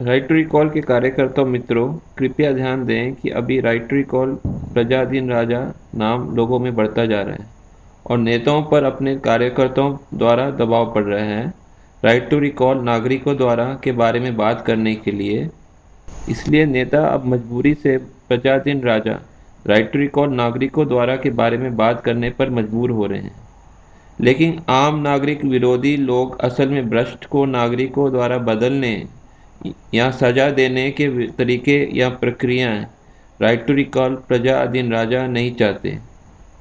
Right to recall के कार्यकर्ता मित्रों, कृपया ध्यान दें कि अभी राइट टू रिकॉल प्रजाधीन राजा नाम लोगों में बढ़ता जा रहा है और नेताओं पर अपने कार्यकर्ताओं द्वारा दबाव पड़ रहा है राइट टू रिकॉल नागरिकों द्वारा के बारे में बात करने के लिए। इसलिए नेता अब मजबूरी से प्रजाधीन राजा राइट टू रिकॉल नागरिकों द्वारा के बारे में बात करने पर मजबूर हो रहे हैं। लेकिन आम नागरिक विरोधी लोग असल में भ्रष्ट को नागरिकों द्वारा बदलने या सजा देने के तरीके या प्रक्रियाएं राइट टू रिकॉल प्रजा अधीन राजा नहीं चाहते।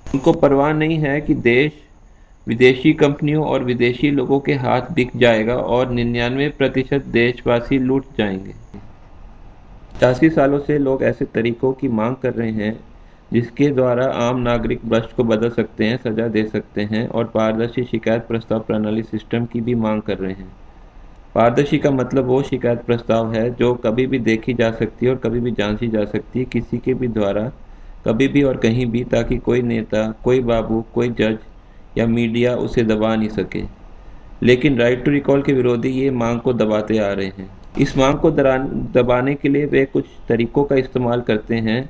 उनको परवाह नहीं है कि देश विदेशी कंपनियों और विदेशी लोगों के हाथ बिक जाएगा और 99% देशवासी लूट जाएंगे। 85 सालों से लोग ऐसे तरीकों की मांग कर रहे हैं जिसके द्वारा आम नागरिक भ्रष्ट को बदल सकते हैं, सजा दे सकते हैं और पारदर्शी शिकायत प्रस्ताव प्रणाली सिस्टम की भी मांग कर रहे हैं। पारदर्शी का मतलब वो शिकायत प्रस्ताव है जो कभी भी देखी जा सकती है और कभी भी जांची जा सकती है, किसी के भी द्वारा, कभी भी और कहीं भी, ताकि कोई नेता, कोई बाबू, कोई जज या मीडिया उसे दबा नहीं सके। लेकिन राइट टू रिकॉल के विरोधी ये मांग को दबाते आ रहे हैं। इस मांग को दबाने के लिए वे कुछ तरीकों का इस्तेमाल करते हैं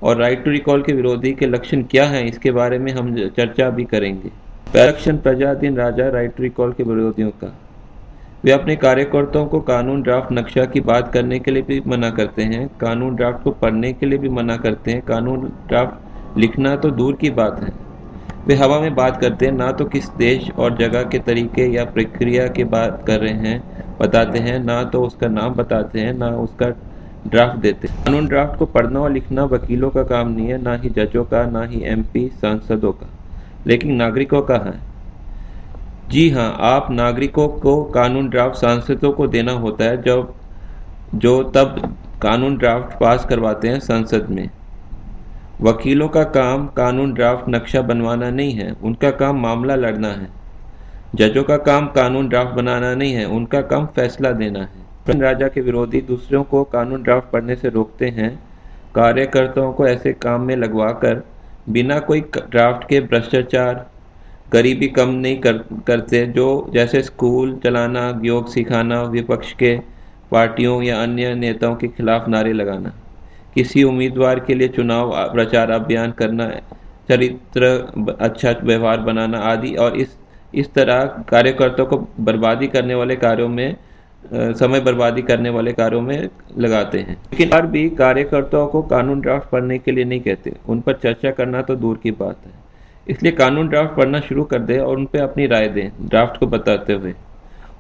और राइट टू रिकॉल के विरोधी के लक्षण क्या हैं इसके बारे में हम चर्चा भी करेंगे। पहला लक्षण प्रजाधीन राजा राइट टू रिकॉल के विरोधियों का। वे अपने कार्यकर्ताओं को कानून ड्राफ्ट नक्शा की बात करने के लिए भी मना करते हैं, कानून ड्राफ्ट को पढ़ने के लिए भी मना करते हैं। कानून ड्राफ्ट लिखना तो दूर की बात है, वे हवा में बात करते हैं, ना तो किस देश और जगह के तरीके या प्रक्रिया की बात कर रहे हैं बताते हैं, ना तो उसका नाम बताते हैं, ना उसका ड्राफ्ट देते हैं। कानून ड्राफ्ट को पढ़ना और लिखना वकीलों का काम नहीं है, ना ही जजों का, ना ही एमपी सांसदों का, लेकिन नागरिकों का है। जी हाँ, आप नागरिकों को कानून ड्राफ्ट सांसदों को देना होता है जो तब कानून ड्राफ्ट पास करवाते हैं संसद में। वकीलों का काम कानून ड्राफ्ट नक्शा बनवाना नहीं है, उनका काम मामला लड़ना है। जजों का काम कानून ड्राफ्ट बनाना नहीं है, उनका काम फैसला देना है। राजा के विरोधी दूसरों को कानून ड्राफ्ट पढ़ने से रोकते हैं, कार्यकर्ताओं को ऐसे काम में लगवाकर बिना कोई ड्राफ्ट के भ्रष्टाचार, गरीबी कम नहीं करते, जो जैसे स्कूल चलाना, योग सिखाना, विपक्ष के पार्टियों या अन्य नेताओं के खिलाफ नारे लगाना, किसी उम्मीदवार के लिए चुनाव प्रचार अभियान करना, चरित्र अच्छा व्यवहार बनाना आदि। और इस तरह कार्यकर्ताओं को बर्बादी करने वाले कार्यों में समय बर्बादी करने वाले कार्यों में लगाते हैं। लेकिन और भी कार्यकर्ताओं को कानून ड्राफ्ट पढ़ने के लिए नहीं कहते, उन पर चर्चा करना तो दूर की बात है। इसलिए कानून ड्राफ्ट पढ़ना शुरू कर दें और उन पर अपनी राय दें ड्राफ्ट को बताते हुए।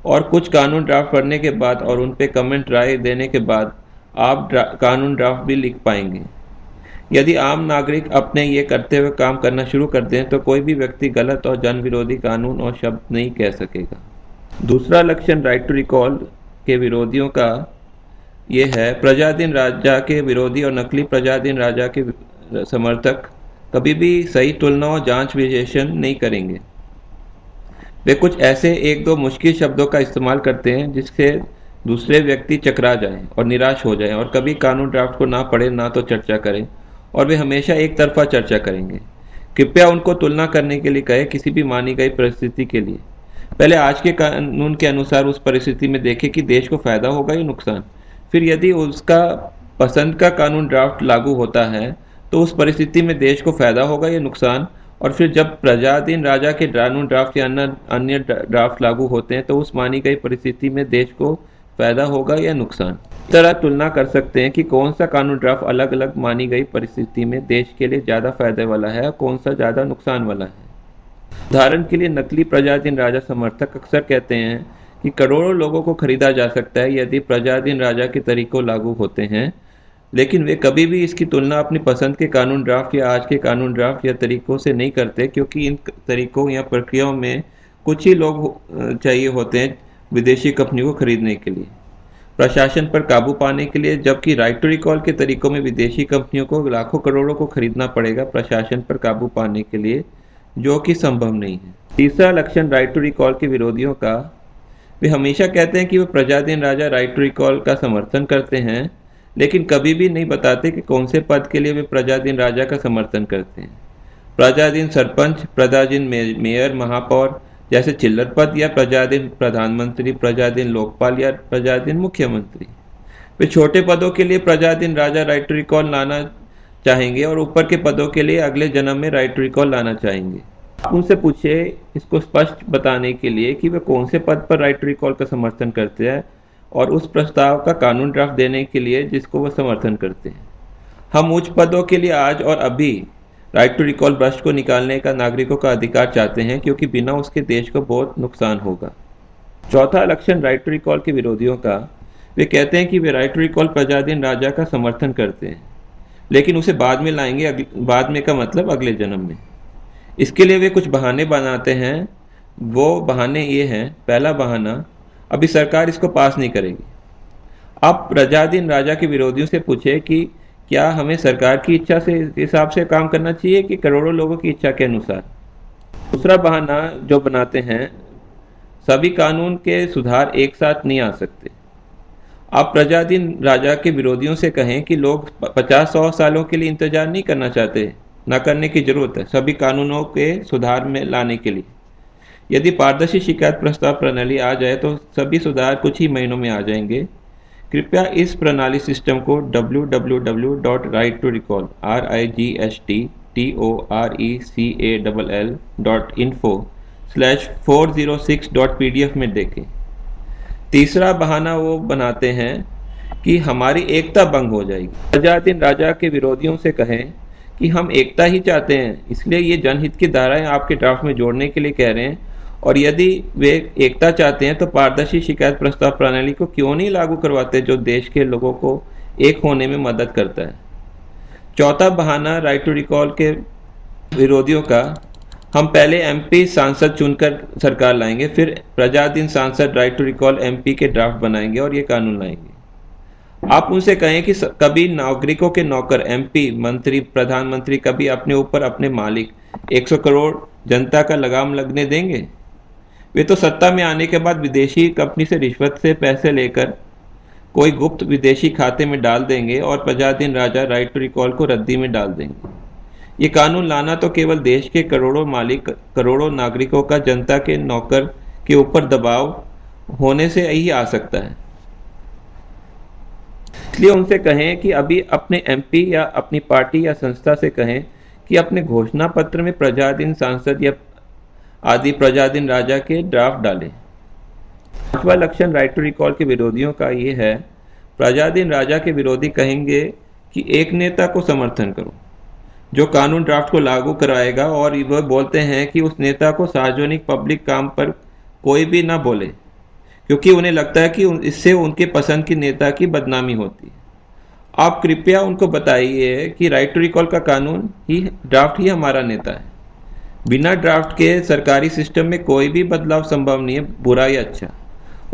और कुछ कानून ड्राफ्ट पढ़ने के बाद और उन पर कमेंट राय देने के बाद आप कानून ड्राफ्ट भी लिख पाएंगे। यदि आम नागरिक अपने ये करते हुए काम करना शुरू कर दें तो कोई भी व्यक्ति गलत और जन विरोधी कानून और शब्द नहीं कह सकेगा। दूसरा लक्षण राइट टू रिकॉल के विरोधियों का ये है, प्रजाधीन राजा के विरोधी और नकली प्रजाधीन राजा के समर्थक कभी भी सही तुलना और जांच विश्लेषण नहीं करेंगे। वे कुछ ऐसे एक दो मुश्किल शब्दों का इस्तेमाल करते हैं जिससे दूसरे व्यक्ति चकरा जाएं और निराश हो जाएं और कभी कानून ड्राफ्ट को ना पढ़े, ना तो चर्चा करें, और वे हमेशा एक तरफा चर्चा करेंगे। कृपया उनको तुलना करने के लिए कहें किसी भी मानी गई परिस्थिति के लिए। पहले आज के कानून के अनुसार उस परिस्थिति में देखें कि देश को फायदा होगा या नुकसान। फिर यदि उसका पसंद का कानून ड्राफ्ट लागू होता है तो उस परिस्थिति में देश को फायदा होगा या नुकसान। और फिर जब प्रजाधीन राजा के कानून ड्राफ्ट या अन्य ड्राफ्ट लागू होते हैं तो उस मानी गई परिस्थिति में देश को फायदा होगा या नुकसान। इस तरह तुलना कर सकते हैं कि कौन सा कानून ड्राफ्ट अलग अलग मानी गई परिस्थिति में देश के लिए ज़्यादा फायदे वाला है और कौन सा ज़्यादा नुकसान वाला है। उदाहरण के लिए नकली प्रजाधीन राजा समर्थक अक्सर कहते हैं कि करोड़ों लोगों को खरीदा जा सकता है यदि प्रजाधीन राजा के तरीकों लागू होते हैं, लेकिन वे कभी भी इसकी तुलना अपनी पसंद के कानून ड्राफ्ट या आज के कानून ड्राफ्ट या तरीकों से नहीं करते, क्योंकि इन तरीकों या प्रक्रियाओं में कुछ ही लोग चाहिए होते हैं विदेशी कंपनियों को खरीदने के लिए, प्रशासन पर काबू पाने के लिए, जबकि राइट टू रिकॉल के तरीकों में विदेशी कंपनियों को लाखों करोड़ों को खरीदना पड़ेगा प्रशासन पर काबू पाने के लिए, जो कि संभव नहीं है। तीसरा लक्षण राइट टू रिकॉल के विरोधियों का, वे हमेशा कहते हैं कि वे प्रजाधीन राजा राइट टू रिकॉल का समर्थन करते हैं, लेकिन कभी भी नहीं बताते कि कौन से पद के लिए वे प्रजाधीन राजा का समर्थन करते हैं। प्रजाधीन सरपंच, प्रजाधीन मेयर, महापौर जैसे चिल्लर पद, या प्रजाधीन प्रधानमंत्री, प्रजाधीन लोकपाल या प्रजाधीन मुख्यमंत्री। वे छोटे पदों के लिए प्रजाधीन राजा राइट टू रिकॉल लाना चाहेंगे और ऊपर के पदों के लिए अगले जन्म में राइट टू रिकॉल लाना चाहेंगे। आप उनसे पूछे इसको स्पष्ट बताने के लिए कि वे कौन से पद पर राइट टू रिकॉल का समर्थन करते हैं और उस प्रस्ताव का कानून ड्राफ्ट देने के लिए जिसको वो समर्थन करते हैं। हम उच्च पदों के लिए आज और अभी राइट टू रिकॉल भ्रष्ट को निकालने का नागरिकों का अधिकार चाहते हैं, क्योंकि बिना उसके देश को बहुत नुकसान होगा। चौथा लक्षण राइट टू रिकॉल के विरोधियों का, वे कहते हैं कि वे राइट टू रिकॉल प्रजाधीन राजा का समर्थन करते हैं, लेकिन उसे बाद में लाएंगे। बाद में का मतलब अगले जन्म में। इसके लिए वे कुछ बहाने बनाते हैं। वो बहाने ये हैं, पहला बहाना, अभी सरकार इसको पास नहीं करेगी। आप प्रजाधीन राजा के विरोधियों से पूछे कि क्या हमें सरकार की इच्छा से हिसाब से काम करना चाहिए कि करोड़ों लोगों की इच्छा के अनुसार। दूसरा बहाना जो बनाते हैं, सभी कानून के सुधार एक साथ नहीं आ सकते। आप प्रजाधीन राजा के विरोधियों से कहें कि लोग 50-100 सालों के लिए इंतजार नहीं करना चाहते, न करने की जरूरत है सभी कानूनों के सुधार में लाने के लिए। यदि पारदर्शी शिकायत प्रस्ताव प्रणाली आ जाए तो सभी सुधार कुछ ही महीनों में आ जाएंगे। कृपया इस प्रणाली सिस्टम को www.righttorecall.info/406.pdf में देखें। तीसरा बहाना वो बनाते हैं कि हमारी एकता भंग हो जाएगी। प्रजाधीन राजा के विरोधियों से कहें कि हम एकता ही चाहते हैं, इसलिए ये जनहित की धाराएं आपके ड्राफ्ट में जोड़ने के लिए कह रहे हैं, और यदि वे एकता चाहते हैं तो पारदर्शी शिकायत प्रस्ताव प्रणाली को क्यों नहीं लागू करवाते, जो देश के लोगों को एक होने में मदद करता है। चौथा बहाना राइट टू रिकॉल के विरोधियों का, हम पहले एमपी सांसद चुनकर सरकार लाएंगे, फिर प्रजाधीन सांसद राइट टू रिकॉल एमपी के ड्राफ्ट बनाएंगे और ये कानून लाएंगे। आप उनसे कहें कि कभी नागरिकों के नौकर एमपी, मंत्री, प्रधानमंत्री कभी अपने ऊपर अपने मालिक 100 करोड़ जनता का लगाम लगने देंगे। वे तो सत्ता में आने के बाद विदेशी कंपनी से रिश्वत से पैसे लेकर कोई गुप्त विदेशी खाते में डाल देंगे और प्रजाधीन राजा राइट टू रिकॉल को रद्दी में डाल देंगे। ये कानून लाना तो केवल देश के करोड़ों मालिक, करोड़ों नागरिकों का जनता के नौकर के ऊपर दबाव होने से ही आ सकता है। इसलिए उनसे कहें कि अभी अपने एमपी या अपनी पार्टी या संस्था से कहें कि अपने घोषणा पत्र में प्रजाधीन सांसद या आदि प्रजाधीन राजा के ड्राफ्ट डालें। पांचवा लक्षण राइट टू रिकॉल के विरोधियों का ये है, प्रजाधीन राजा के विरोधी कहेंगे कि एक नेता को समर्थन करो जो कानून ड्राफ्ट को लागू कराएगा, और वह बोलते हैं कि उस नेता को सार्वजनिक पब्लिक काम पर कोई भी ना बोले, क्योंकि उन्हें लगता है कि इससे उनके पसंद की नेता की बदनामी होती है। आप कृपया उनको बताइए कि राइट टू रिकॉल का कानून ही ड्राफ्ट ही हमारा नेता है। बिना ड्राफ्ट के सरकारी सिस्टम में कोई भी बदलाव संभव नहीं है, बुरा या अच्छा।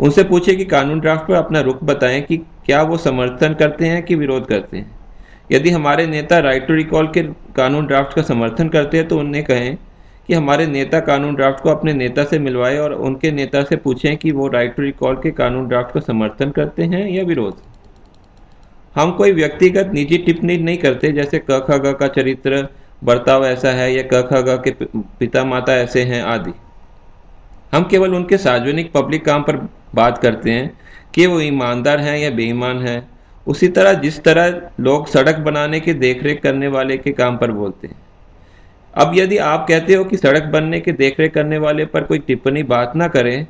उनसे पूछे कि कानून ड्राफ्ट पर अपना रुख बताएं कि क्या वो समर्थन करते हैं कि विरोध करते हैं। यदि हमारे नेता राइट टू रिकॉल के कानून ड्राफ्ट का समर्थन करते हैं तो उन्हें कहें कि हमारे नेता कानून ड्राफ्ट को अपने नेता से मिलवाए और उनके नेता से पूछें कि वो राइट टू रिकॉल के कानून ड्राफ्ट का समर्थन करते हैं या विरोध। हम कोई व्यक्तिगत निजी टिप्पणी नहीं करते, जैसे क ख ग का चरित्र बर्ताव ऐसा है या क ख ग के पिता माता ऐसे हैं आदि। हम केवल उनके सार्वजनिक पब्लिक काम पर बात करते हैं कि वो ईमानदार हैं या बेईमान हैं, उसी तरह जिस तरह लोग सड़क बनाने के देखरेख करने वाले के काम पर बोलते हैं। अब यदि आप कहते हो कि सड़क बनने के देखरेख करने वाले पर कोई टिप्पणी बात ना करें,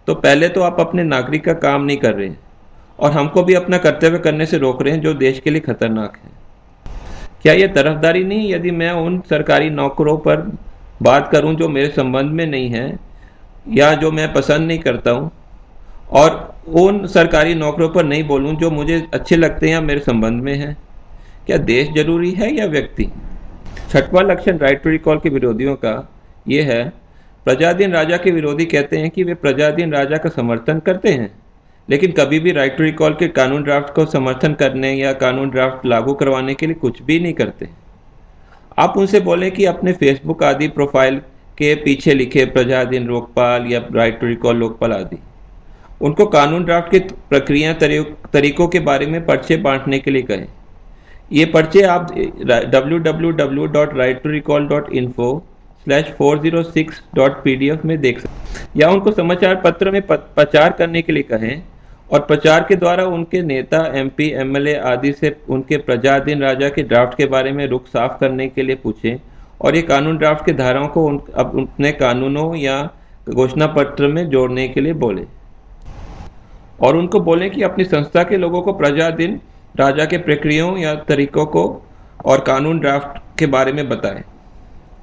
तो पहले तो आप अपने नागरिक का काम नहीं कर रहे और हमको भी अपना कर्तव्य करने से रोक रहे हैं, जो देश के लिए खतरनाक है। क्या यह तरफदारी नहीं यदि मैं उन सरकारी नौकरों पर बात करूं जो मेरे संबंध में नहीं है या जो मैं पसंद नहीं करता हूं, और उन सरकारी नौकरों पर नहीं बोलूं जो मुझे अच्छे लगते हैं या मेरे संबंध में हैं? क्या देश जरूरी है या व्यक्ति? छठवां लक्षण राइट टू रिकॉल के विरोधियों का यह है, प्रजाधीन राजा के विरोधी कहते हैं कि वे प्रजाधीन राजा का समर्थन करते हैं, लेकिन कभी भी राइट टू रिकॉल के कानून ड्राफ्ट को समर्थन करने या कानून ड्राफ्ट लागू करवाने के लिए कुछ भी नहीं करते। आप उनसे बोलें कि अपने फेसबुक आदि प्रोफाइल के पीछे लिखे प्रजाधीन लोकपाल या राइट टू रिकॉल लोकपाल आदि, उनको कानून ड्राफ्ट के प्रक्रिया तरीकों के बारे में पर्चे बांटने के लिए कहें। ये पर्चे आप www.righttorecall.info/406.pdf में देख सकते हैं, या उनको समाचार पत्र में प्रचार करने के लिए कहें और प्रचार के द्वारा उनके नेता, एमपी, एमएलए आदि से उनके प्रजाधीन राजा के ड्राफ्ट के बारे में रुख साफ करने के लिए पूछें और ये कानून ड्राफ्ट के धाराओं को अपने कानूनों या घोषणा पत्र में जोड़ने के लिए बोले और उनको बोलें कि अपनी संस्था के लोगों को प्रजाधीन राजा के प्रक्रियाओं या तरीकों को और कानून ड्राफ्ट के बारे में बताएं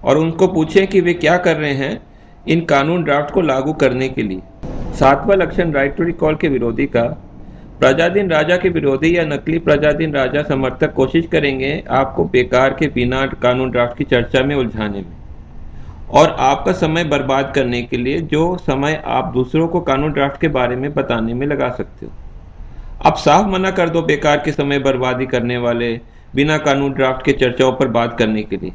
और उनको पूछें कि वे क्या कर रहे हैं इन कानून ड्राफ्ट को लागू करने के लिए। सातवां लक्षण राइट टू रिकॉल के विरोधी का, प्रजाधीन राजा के विरोधी या नकली प्रजाधीन राजा समर्थक कोशिश करेंगे आपको बेकार के बिना कानून ड्राफ्ट की चर्चा में उलझाने में और आपका समय बर्बाद करने के लिए, जो समय आप दूसरों को कानून ड्राफ्ट के बारे में बताने में लगा सकते हो। आप साफ मना कर दो बेकार के समय बर्बादी करने वाले बिना कानून ड्राफ्ट के चर्चाओं पर बात करने के लिए।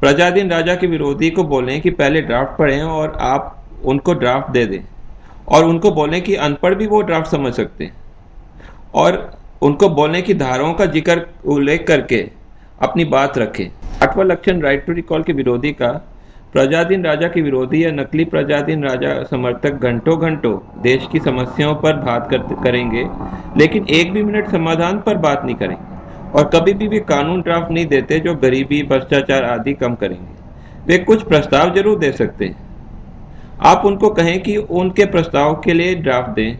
प्रजाधीन राजा के विरोधी को बोलें कि पहले ड्राफ्ट पढ़ें और आप उनको ड्राफ्ट दे दें और उनको बोलें कि अनपढ़ भी वो ड्राफ्ट समझ सकते हैं और उनको बोलें कि धाराओं का जिक्र उल्लेख करके अपनी बात रखें। आठवां लक्षण राइट टू रिकॉल के विरोधी का, प्रजाधीन राजा के विरोधी या नकली प्रजाधीन राजा समर्थक घंटों घंटों देश की समस्याओं पर बात करेंगे लेकिन एक भी मिनट समाधान पर बात नहीं करेंगे और कभी भी वे कानून ड्राफ्ट नहीं देते जो गरीबी, भ्रष्टाचार आदि कम करेंगे। वे कुछ प्रस्ताव जरूर दे सकते हैं। आप उनको कहें कि उनके प्रस्ताव के लिए ड्राफ्ट दें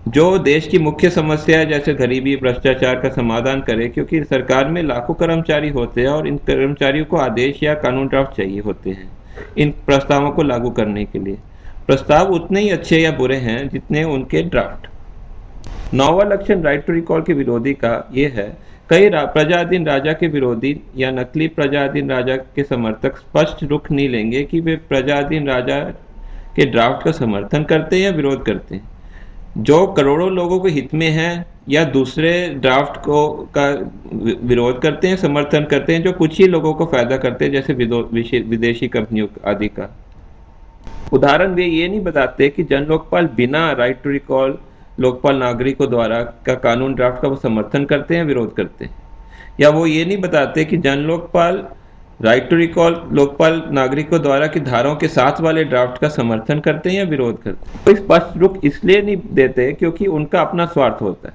जो देश की मुख्य समस्या जैसे गरीबी, भ्रष्टाचार का समाधान करे, क्योंकि सरकार में लाखों कर्मचारी होते हैं और इन कर्मचारियों को आदेश या कानून ड्राफ्ट चाहिए होते हैं इन प्रस्तावों को लागू करने के लिए। प्रस्ताव उतने ही अच्छे या बुरे हैं जितने उनके ड्राफ्ट। नौवां लक्षण राइट टू रिकॉल के विरोधी का ये है, कई प्रजाधीन राजा के विरोधी या नकली प्रजाधीन राजा के समर्थक स्पष्ट रुख नहीं लेंगे कि वे प्रजाधीन राजा के ड्राफ्ट का समर्थन करते हैं या विरोध करते हैं जो करोड़ों लोगों के हित में है, या दूसरे ड्राफ्ट को का विरोध करते हैं, समर्थन करते हैं जो कुछ ही लोगों को फायदा करते हैं जैसे विदेशी कंपनियों आदि का। उदाहरण वे ये नहीं बताते कि जन लोकपाल बिना राइट टू रिकॉल लोकपाल नागरिकों द्वारा का कानून ड्राफ्ट का वो समर्थन करते हैं, विरोध करते हैं, या वो ये नहीं बताते कि Jan Lokpal right to recall Lokpal नागरिकों द्वारा की धाराओं के साथ वाले ड्राफ्ट का समर्थन करते हैं या विरोध करते हैं। तो स्पष्ट रुख इसलिए नहीं देते क्योंकि उनका अपना स्वार्थ होता है।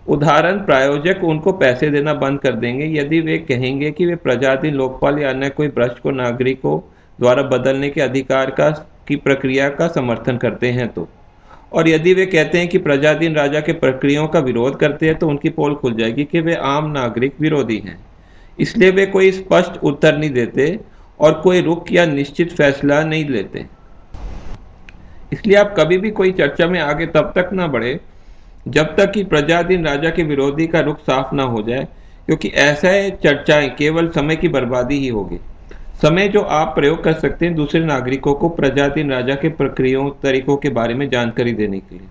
उदाहरण, प्रायोजक उनको पैसे देना बंद कर देंगे यदि वे कहेंगे कि वे प्रजाधीन लोकपाल या अन्य कोई भ्रष्ट को नागरिकों द्वारा बदलने के अधिकार की प्रक्रिया का समर्थन करते हैं तो, और यदि वे कहते हैं कि प्रजाधीन राजा के प्रक्रियाओं का विरोध करते हैं तो उनकी पोल खुल जाएगी कि वे आम नागरिक विरोधी हैं। इसलिए वे कोई स्पष्ट उत्तर नहीं देते और कोई रुख या निश्चित फैसला नहीं लेते। इसलिए आप कभी भी कोई चर्चा में आगे तब तक ना बढ़े जब तक कि प्रजाधीन राजा के विरोधी का रुख साफ ना हो जाए, क्योंकि ऐसे चर्चाएं केवल समय की बर्बादी ही होगी। समय जो आप प्रयोग कर सकते हैं दूसरे नागरिकों को प्रजाधीन राजा के प्रक्रियाओं, तरीकों के बारे में जानकारी देने के लिए।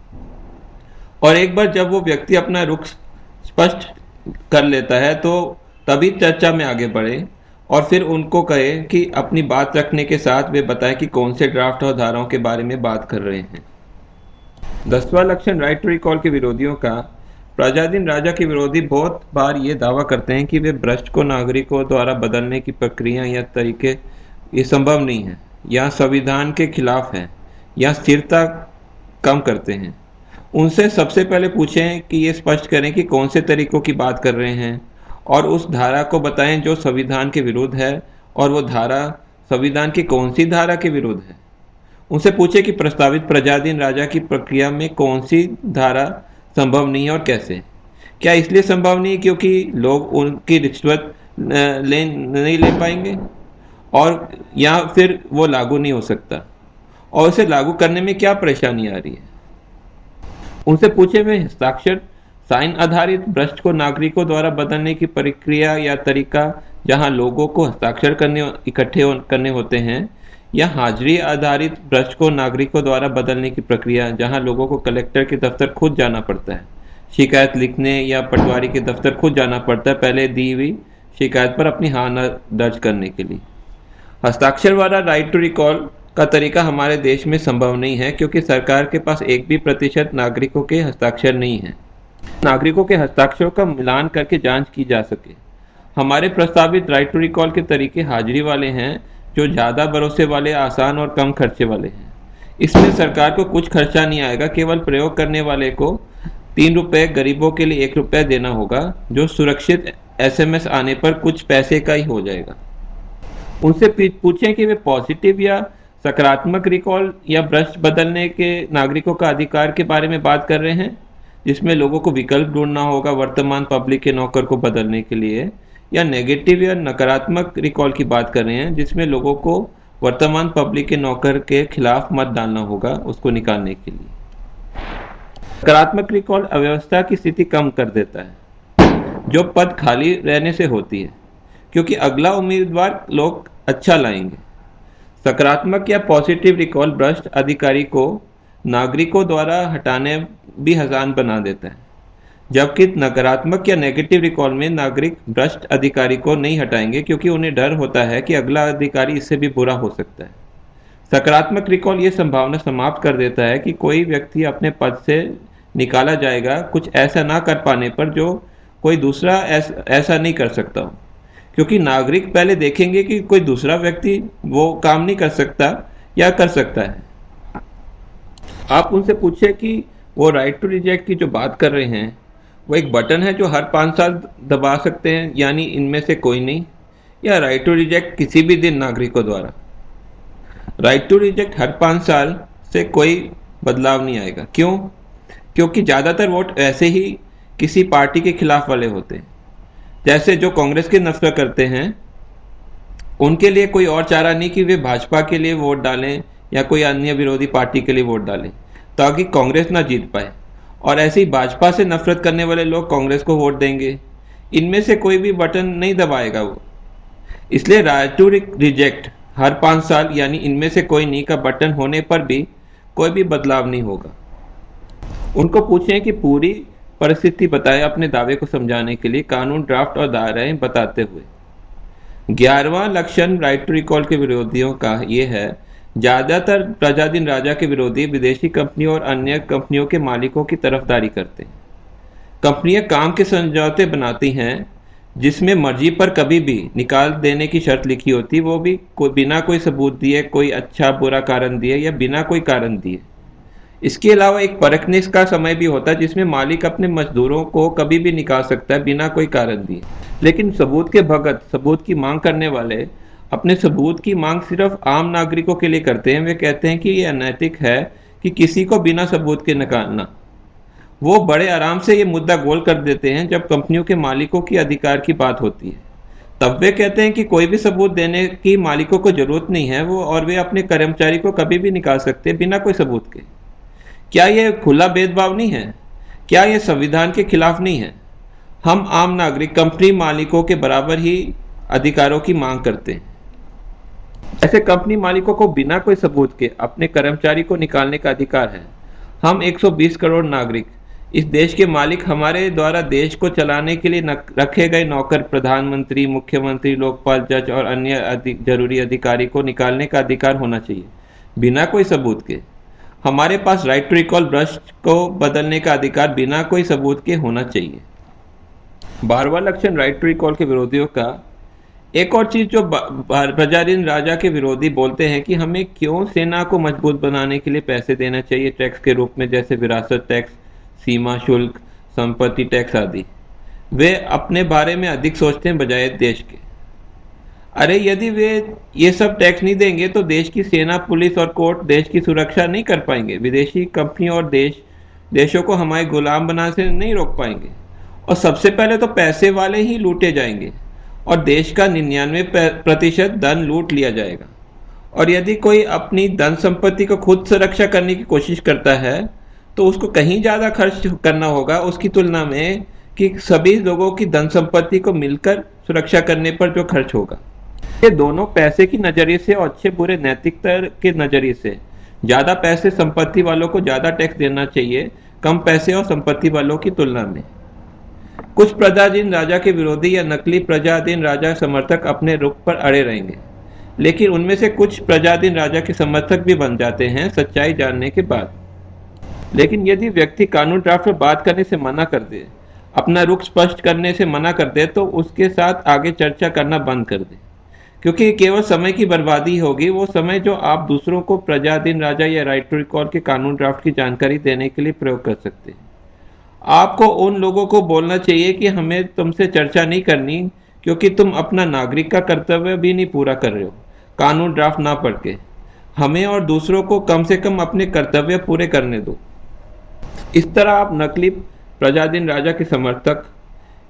और एक बार जब वो व्यक्ति अपना रुख स्पष्ट कर लेता है तो तभी चर्चा में आगे बढ़े और फिर उनको कहे कि अपनी बात रखने के साथ वे बताएं कि कौन से ड्राफ्ट और धाराओं के बारे में बात कर रहे हैं। 10वां लक्षण राइट टू रिकॉल के विरोधियों का, प्रजाधीन राजा के विरोधी बहुत बार ये दावा करते हैं कि वे भ्रष्ट को नागरिकों द्वारा बदलने की प्रक्रिया या तरीके ये संभव नहीं है, या संविधान के खिलाफ है, या स्थिरता कम करते हैं। उनसे सबसे पहले पूछें कि ये स्पष्ट करें कि कौन से तरीकों की बात कर रहे हैं और उस धारा को बताएं जो संविधान के विरुद्ध है, और वो धारा संविधान की कौन सी धारा के विरुद्ध है। उनसे पूछे कि प्रस्तावित प्रजाधीन राजा की प्रक्रिया में कौन सी धारा संभव नहीं है और कैसे। क्या इसलिए संभव नहीं क्योंकि लोग उनकी रिश्वत नहीं ले पाएंगे, और या फिर वो लागू नहीं हो सकता, और उसे लागू करने में क्या परेशानी आ रही है। उनसे पूछे वे हस्ताक्षर साइन आधारित भ्रष्ट को नागरिकों द्वारा बदलने की प्रक्रिया या तरीका जहां लोगों को हस्ताक्षर इकट्ठे करने होते हैं, या हाजिरी आधारित भ्रष्ट को नागरिकों द्वारा बदलने की प्रक्रिया जहां लोगों को कलेक्टर के दफ्तर खुद जाना पड़ता है शिकायत लिखने, या पटवारी के दफ्तर खुद जाना पड़ता है पहले दी हुई शिकायत पर अपनी हाँ न दर्ज करने के लिए। हस्ताक्षर वाला राइट टू रिकॉल का तरीका हमारे देश में संभव नहीं है क्योंकि सरकार के पास 1% नागरिकों के हस्ताक्षर नहीं है नागरिकों के हस्ताक्षरों का मिलान करके जांच की जा सके। हमारे प्रस्तावित राइट टू रिकॉल के तरीके हाजिरी वाले हैं जो ज़्यादा भरोसे वाले, आसान और कम खर्चे वाले हैं। इसमें सरकार को कुछ खर्चा नहीं आएगा, केवल प्रयोग करने वाले को ₹3 गरीबों के लिए ₹1 देना होगा, जो सुरक्षित एसएमएस आने पर कुछ पैसे का ही हो जाएगा। उनसे पूछें कि वे पॉजिटिव या सकारात्मक रिकॉल या भ्रष्ट बदलने के नागरिकों का अधिकार के बारे में बात कर रहे हैं, जिसमें लोगों को विकल्प ढूंढना होगा वर्तमान पब्लिक के नौकर को बदलने के लिए, या नेगेटिव या नकारात्मक रिकॉल की बात कर रहे हैं, जिसमें लोगों को वर्तमान पब्लिक के नौकर के खिलाफ मत डालना होगा उसको निकालने के लिए। सकारात्मक रिकॉल अव्यवस्था की स्थिति कम कर देता है जो पद खाली रहने से होती है, क्योंकि अगला उम्मीदवार लोग अच्छा लाएंगे। सकारात्मक या पॉजिटिव रिकॉल भ्रष्ट अधिकारी को नागरिकों द्वारा हटाने भी आसान बना देता है, जबकि नकारात्मक या नेगेटिव रिकॉल में नागरिक भ्रष्ट अधिकारी को नहीं हटाएंगे, क्योंकि उन्हें डर होता है कि अगला अधिकारी इससे भी बुरा हो सकता है। सकारात्मक रिकॉल ये संभावना समाप्त कर देता है कि कोई व्यक्ति अपने पद से निकाला जाएगा कुछ ऐसा ना कर पाने पर जो कोई दूसरा ऐसा नहीं कर सकता हो, क्योंकि नागरिक पहले देखेंगे कि कोई दूसरा व्यक्ति वो काम नहीं कर सकता या कर सकता है। आप उनसे पूछे कि वो राइट टू रिजेक्ट की जो बात कर रहे हैं वो एक बटन है जो हर 5 साल दबा सकते हैं, यानी इनमें से कोई नहीं, या राइट टू रिजेक्ट किसी भी दिन नागरिकों द्वारा। राइट टू रिजेक्ट हर 5 साल से कोई बदलाव नहीं आएगा। क्यों? क्योंकि ज़्यादातर वोट ऐसे ही किसी पार्टी के खिलाफ वाले होते हैं। जैसे जो कांग्रेस की नफरत करते हैं उनके लिए कोई और चारा नहीं कि वे भाजपा के लिए वोट डालें या कोई अन्य विरोधी पार्टी के लिए वोट डालें ताकि कांग्रेस ना जीत पाए, और ऐसे ही भाजपा से नफरत करने वाले लोग कांग्रेस को वोट देंगे। इनमें से कोई भी बटन नहीं दबाएगा वो। इसलिए राइट टू रिजेक्ट हर 5 साल यानी इनमें से कोई नहीं का बटन होने पर भी कोई भी बदलाव नहीं होगा। उनको पूछें कि पूरी परिस्थिति बताएं अपने दावे को समझाने के लिए कानून, ड्राफ्ट और दायरे बताते हुए। 11वां लक्षण राइट टू रिकॉल के विरोधियों का ये है, ज्यादातर प्रजाधीन राजा के विरोधी विदेशी कंपनियों और अन्य कंपनियों के मालिकों की तरफदारी करते हैं। कंपनियां काम के समझौते बनाती हैं जिसमें मर्जी पर कभी भी निकाल देने की शर्त लिखी होती, वो भी बिना कोई सबूत दिए, कोई अच्छा बुरा कारण दिए या बिना कोई कारण दिए। इसके अलावा एक परखने का समय भी होता है जिसमें मालिक अपने मजदूरों को कभी भी निकाल सकता है बिना कोई कारण दिए। लेकिन सबूत के भगत, सबूत की मांग करने वाले अपने सबूत की मांग सिर्फ आम नागरिकों के लिए करते हैं। वे कहते हैं कि यह अनैतिक है कि किसी को बिना सबूत के निकालना। वो बड़े आराम से ये मुद्दा गोल कर देते हैं जब कंपनियों के मालिकों की अधिकार की बात होती है। तब वे कहते हैं कि कोई भी सबूत देने की मालिकों को जरूरत नहीं है और वे अपने कर्मचारी को कभी भी निकाल सकते हैं बिना कोई सबूत के। क्या यह खुला भेदभाव नहीं है? क्या यह संविधान के खिलाफ नहीं है? हम आम नागरिक कंपनी मालिकों के बराबर ही अधिकारों की मांग करते हैं। ऐसे कंपनी मालिकों को बिना कोई सबूत के अपने कर्मचारी को निकालने का अधिकार है। हम 120 करोड़ नागरिक, इस देश के मालिक, हमारे द्वारा देश को चलाने के लिए रखे गए नौकर, प्रधानमंत्री, मुख्यमंत्री, लोकपाल, जज और अन्य जरूरी अधिकारी को निकालने का अधिकार होना चाहिए बिना कोई सबूत के। हमारे पास राइट टू रिकॉल भ्रष्ट को बदलने का अधिकार बिना कोई सबूत के होना चाहिए। 12वां लक्षण राइट टू रिकॉल के विरोधियों का एक और चीज जो प्रजाधीन राजा के विरोधी बोलते हैं कि हमें क्यों सेना को मजबूत बनाने के लिए पैसे देना चाहिए टैक्स के रूप में, जैसे विरासत टैक्स, सीमा शुल्क, संपत्ति टैक्स आदि। वे अपने बारे में अधिक सोचते हैं बजाय देश के। अरे यदि वे ये सब टैक्स नहीं देंगे तो देश की सेना, पुलिस और कोर्ट देश की सुरक्षा नहीं कर पाएंगे। विदेशी कंपनियों और देशों को हमारे गुलाम बनाने से नहीं रोक पाएंगे, और सबसे पहले तो पैसे वाले ही लूटे जाएंगे और देश का 99% धन लूट लिया जाएगा। और यदि कोई अपनी धन संपत्ति को खुद सुरक्षा करने की कोशिश करता है तो उसको कहीं ज़्यादा खर्च करना होगा उसकी तुलना में कि सभी लोगों की धन संपत्ति को मिलकर सुरक्षा करने पर जो खर्च होगा। ये दोनों पैसे की नज़रिए से और अच्छे बुरे नैतिकता के नज़रिए से ज़्यादा पैसे संपत्ति वालों को ज़्यादा टैक्स देना चाहिए कम पैसे और संपत्ति वालों की तुलना में। कुछ प्रजाधीन राजा के विरोधी या नकली प्रजाधीन राजा समर्थक अपने रुख पर अड़े रहेंगे, लेकिन उनमें से कुछ प्रजाधीन राजा के समर्थक भी बन जाते हैं सच्चाई जानने के बाद। लेकिन यदि व्यक्ति कानून ड्राफ्ट पर बात करने से मना कर दे, अपना रुख स्पष्ट करने से मना कर दे, तो उसके साथ आगे चर्चा करना बंद कर दे, क्योंकि केवल समय की बर्बादी होगी। वो समय जो आप दूसरों को प्रजाधीन राजा या राइट टू रिकॉल के कानून ड्राफ्ट की जानकारी देने के लिए प्रयोग कर सकते हैं। आपको उन लोगों को बोलना चाहिए कि हमें तुमसे चर्चा नहीं करनी, क्योंकि तुम अपना नागरिक का कर्तव्य भी नहीं पूरा कर रहे हो कानून ड्राफ्ट ना पढ़ के। हमें और दूसरों को कम से कम अपने कर्तव्य पूरे करने दो। इस तरह आप नकली प्रजाधीन राजा के समर्थक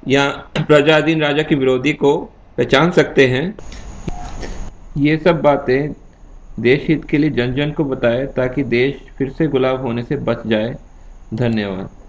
या प्रजाधीन राजा के विरोधी को पहचान सकते हैं। ये सब बातें देश हित के लिए जन जन को बताएं, ताकि देश फिर से गुलाम होने से बच जाए। धन्यवाद।